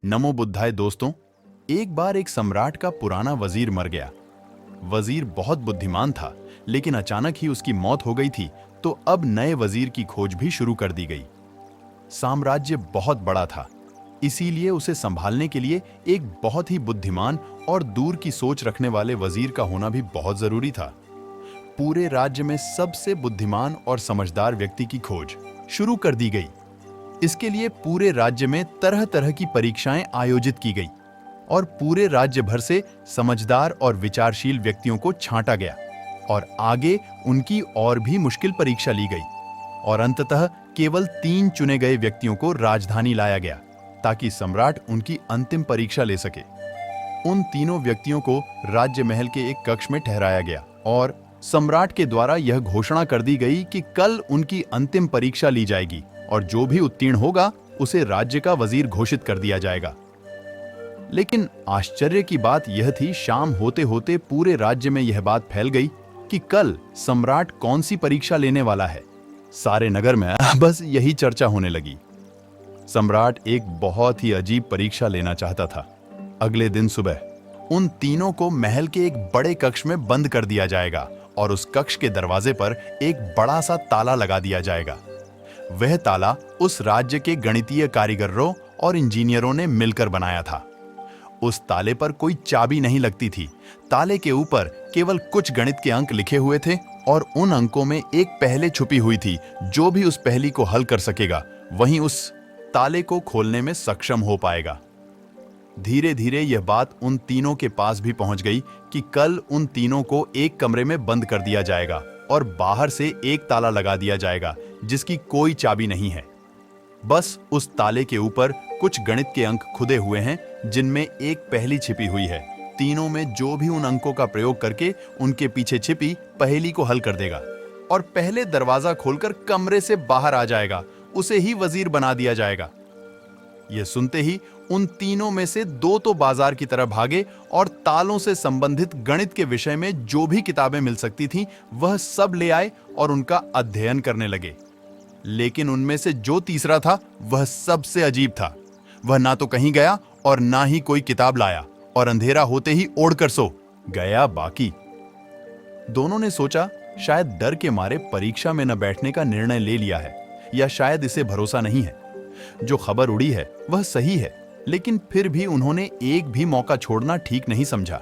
नमो बुद्धाय दोस्तों। एक बार एक सम्राट का पुराना वजीर मर गया। वजीर बहुत बुद्धिमान था, लेकिन अचानक ही उसकी मौत हो गई थी। तो अब नए वजीर की खोज भी शुरू कर दी गई। साम्राज्य बहुत बड़ा था, इसीलिए उसे संभालने के लिए एक बहुत ही बुद्धिमान और दूर की सोच रखने वाले वजीर का होना भी बहुत जरूरी था। पूरे राज्य में सबसे बुद्धिमान और समझदार व्यक्ति की खोज शुरू कर दी गई। इसके लिए पूरे राज्य में तरह तरह की परीक्षाएं आयोजित की गई और पूरे राज्य भर से समझदार और विचारशील व्यक्तियों को छांटा गया और आगे उनकी और भी मुश्किल परीक्षा ली गई और अंततः केवल 3 चुने गए व्यक्तियों को राजधानी लाया गया ताकि सम्राट उनकी अंतिम परीक्षा ले सके। उन तीनों व्यक्तियों को राज्य महल के एक कक्ष में ठहराया गया और सम्राट के द्वारा यह घोषणा कर दी गई कि कल उनकी अंतिम परीक्षा ली जाएगी और जो भी उत्तीर्ण होगा उसे राज्य का वजीर घोषित कर दिया जाएगा। लेकिन आश्चर्य की बात यह थी, शाम होते होते पूरे राज्य में यह बात फैल गई कि कल सम्राट कौन सी परीक्षा लेने वाला है। सारे नगर में बस यही चर्चा होने लगी। सम्राट एक बहुत ही अजीब परीक्षा लेना चाहता था। अगले दिन सुबह उन तीनों को महल के एक बड़े कक्ष में बंद कर दिया जाएगा और उस कक्ष के दरवाजे पर एक बड़ा सा ताला लगा दिया जाएगा। वह ताला उस राज्य के गणितीय कारीगरों और इंजीनियरों ने मिलकर बनाया था। उस ताले पर कोई चाबी नहीं लगती थी। ताले के ऊपर केवल कुछ गणित के अंक लिखे हुए थे और उन अंकों में एक पहेली छुपी हुई थी। जो भी उस पहेली को हल कर सकेगा वही उस ताले को खोलने में सक्षम हो पाएगा। धीरे धीरे यह बात उन तीनों के पास भी पहुंच गई कि कल उन तीनों को एक कमरे में बंद कर दिया जाएगा और बाहर से एक ताला लगा दिया जाएगा जिसकी कोई चाबी नहीं है। बस उस ताले के ऊपर कुछ गणित के अंक खुदे हुए हैं जिनमें एक पहेली छिपी हुई है। तीनों में जो भी उन अंकों का प्रयोग करके उनके पीछे छिपी पहेली को हल कर देगा और पहले दरवाजा खोलकर कमरे से बाहर आ जाएगा, उसे ही वजीर बना दिया जाएगा। यह सुनते ही उन तीनों में से 2 तो बाजार की तरफ भागे और तालों से संबंधित गणित के विषय में जो भी किताबें मिल सकती थीं वह सब ले आए और उनका अध्ययन करने लगे। लेकिन उनमें से जो तीसरा था वह सबसे अजीब था। वह ना तो कहीं गया और ना ही कोई किताब लाया और अंधेरा होते ही ओढ़कर सो गया। बाकी दोनों ने सोचा शायद डर के मारे परीक्षा में न बैठने का निर्णय ले लिया है या शायद इसे भरोसा नहीं है। जो खबर उड़ी है वह सही है, लेकिन फिर भी उन्होंने एक भी मौका छोड़ना ठीक नहीं समझा,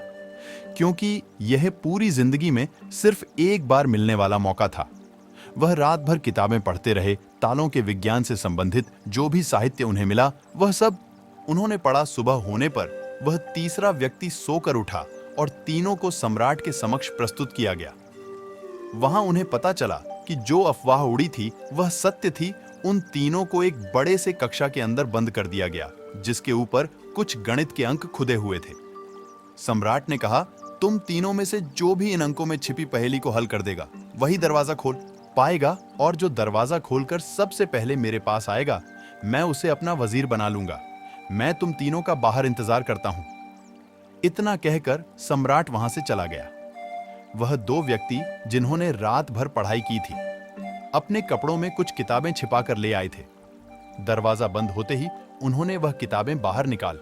क्योंकि यह पूरी जिंदगी में सिर्फ एक बार मिलने वाला मौका था। वह रात भर किताबें पढ़ते रहे। तालों के विज्ञान से संबंधित जो भी साहित्य उन्हें मिला वह सब उन्होंने पढ़ा। सुबह होने पर वह तीसरा व्यक्ति सोकर उठा और तीनों को सम्राट के समक्ष प्रस्तुत किया गया। वहां उन्हें पता चला कि जो अफवाह उड़ी थी वह सत्य थी। उन तीनों को एक बड़े से कक्षा के अंदर बंद कर दिया गया जिसके ऊपर कुछ गणित के अंक खुदे हुए थे। सम्राट ने कहा, तुम तीनों में से जो भी इन अंकों में छिपी पहेली को हल कर देगा वही दरवाजा खोल पाएगा और जो दरवाजा खोलकर सबसे पहले मेरे पास आएगा मैं उसे अपना वजीर बना लूंगा। मैं तुम तीनों का बाहर इंतजार करता हूं। इतना कहकर सम्राट वहां से चला गया। वह 2 व्यक्ति जिन्होंने रात भर पढ़ाई की थी अपने कपड़ों में कुछ किताबें छिपाकर ले आए थे। दरवाजा बंद होते ही उन्होंने वह किताबें बाहर निकाल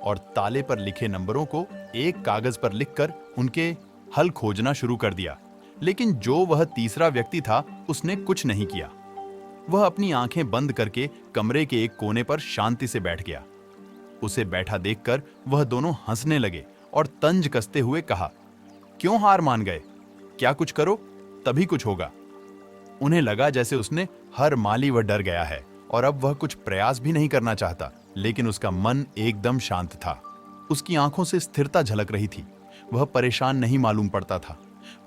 और ताले पर लिखे नंबरों को एक कागज पर लिखकर उनके हल खोजना शुरू कर दिया। लेकिन जो वह तीसरा व्यक्ति था उसने कुछ नहीं किया। वह अपनी आंखें बंद करके कमरे के एक कोने पर शांति से बैठ गया। उसे बैठा देखकर वह दोनों हंसने लगे और तंज कसते हुए कहा, क्यों हार मान गए? क्या कुछ करो तभी कुछ होगा। उन्हें लगा जैसे उसने हर माली वह डर गया है और अब वह कुछ प्रयास भी नहीं करना चाहता, लेकिन उसका मन एकदम शांत था। उसकी आंखों से स्थिरता झलक रही थी। वह परेशान नहीं मालूम पड़ता था।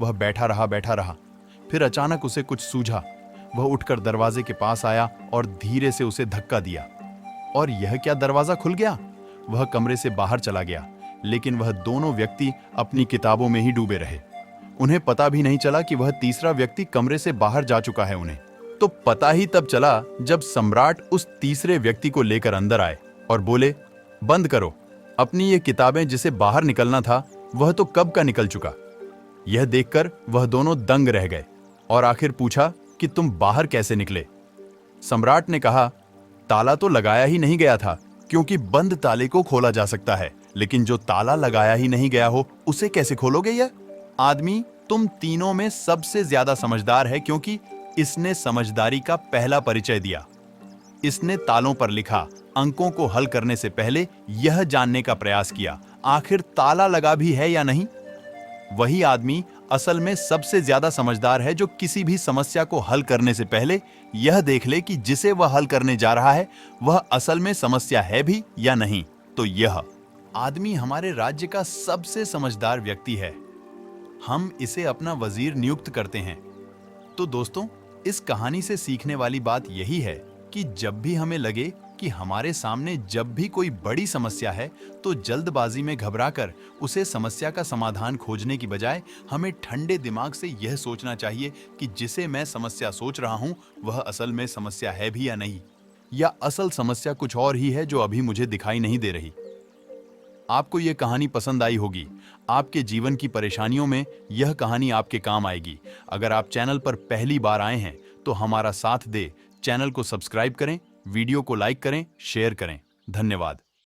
वह बैठा रहा। फिर अचानक उसे कुछ सूझा। वह उठकर दरवाजे के पास आया और धीरे से उसे धक्का दिया और यह क्या, दरवाजा खुल गया। वह कमरे से बाहर चला गया, लेकिन वह दोनों व्यक्ति अपनी किताबों में ही डूबे रहे। उन्हें पता भी नहीं चला कि वह तीसरा व्यक्ति कमरे से बाहर जा चुका है। उन्हें तो पता ही तब चला जब सम्राट उस तीसरे व्यक्ति को लेकर अंदर आए और बोले, बंद करो अपनी ये किताबें, जिसे बाहर निकलना था वह तो कब का निकल चुका। यह देखकर वह दोनों दंग रह गए और आखिर पूछा कि तुम बाहर कैसे निकले। सम्राट ने कहा, ताला तो लगाया ही नहीं गया था क्योंकि बंद ताले को खोला जा सकता है, लेकिन जो ताला लगाया ही नहीं गया हो उसे कैसे खोलोगे? यह आदमी तुम तीनों में सबसे ज्यादा समझदार है, क्योंकि इसने समझदारी का पहला परिचय दिया। इसने तालों पर लिखा अंकों को हल करने से पहले यह जानने का प्रयास किया आखिर ताला लगा भी है या नहीं। वही आदमी असल में सबसे ज्यादा समझदार है जो किसी भी समस्या को हल करने से पहले यह देख ले कि जिसे वह हल करने जा रहा है वह असल में समस्या है भी या नहीं। तो यह आदमी हमारे राज्य का सबसे समझदार व्यक्ति है। हम इसे अपना वजीर नियुक्त करते हैं। तो दोस्तों, इस कहानी से सीखने वाली बात यही है कि जब भी हमें लगे कि हमारे सामने जब भी कोई बड़ी समस्या है तो जल्दबाजी में घबराकर उसे समस्या का समाधान खोजने की बजाय हमें ठंडे दिमाग से यह सोचना चाहिए कि जिसे मैं समस्या सोच रहा हूं वह असल में समस्या है भी या नहीं, या असल समस्या कुछ और ही है जो अभी मुझे दिखाई नहीं दे रही। आपको यह कहानी पसंद आई होगी। आपके जीवन की परेशानियों में यह कहानी आपके काम आएगी। अगर आप चैनल पर पहली बार आए हैं तो हमारा साथ दे, चैनल को सब्सक्राइब करें, वीडियो को लाइक करें, शेयर करें। धन्यवाद।